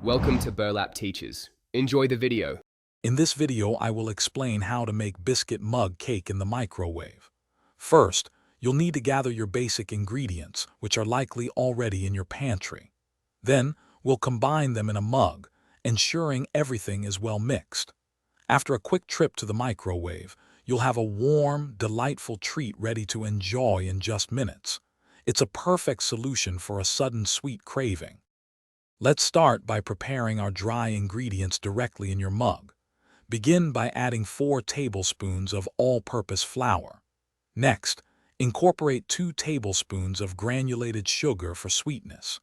Welcome to Burlap Teachers. Enjoy the video. In this video, I will explain how to make biscuit mug cake in the microwave. First, you'll need to gather your basic ingredients, which are likely already in your pantry. Then, we'll combine them in a mug, ensuring everything is well mixed. After a quick trip to the microwave, you'll have a warm, delightful treat ready to enjoy in just minutes. It's a perfect solution for a sudden sweet craving. Let's start by preparing our dry ingredients directly in your mug. Begin by adding 4 tablespoons of all-purpose flour. Next, incorporate 2 tablespoons of granulated sugar for sweetness.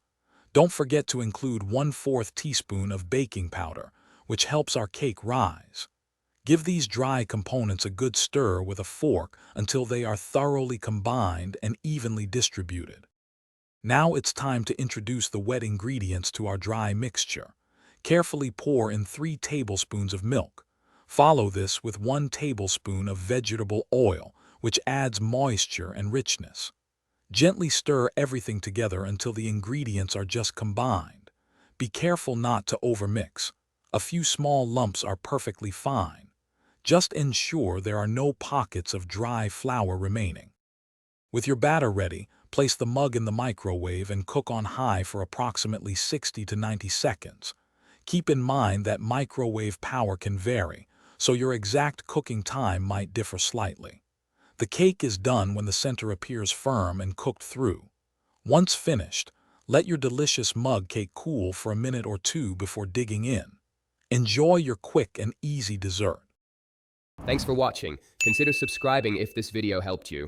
Don't forget to include 1/4 teaspoon of baking powder, which helps our cake rise. Give these dry components a good stir with a fork until they are thoroughly combined and evenly distributed. Now it's time to introduce the wet ingredients to our dry mixture. Carefully pour in 3 tablespoons of milk. Follow this with 1 tablespoon of vegetable oil, which adds moisture and richness. Gently stir everything together until the ingredients are just combined. Be careful not to overmix. A few small lumps are perfectly fine. Just ensure there are no pockets of dry flour remaining. With your batter ready, place the mug in the microwave and cook on high for approximately 60 to 90 seconds. Keep in mind that microwave power can vary, so your exact cooking time might differ slightly. The cake is done when the center appears firm and cooked through. Once finished, let your delicious mug cake cool for a minute or two before digging in. Enjoy your quick and easy dessert. Thanks for watching. Consider subscribing if this video helped you.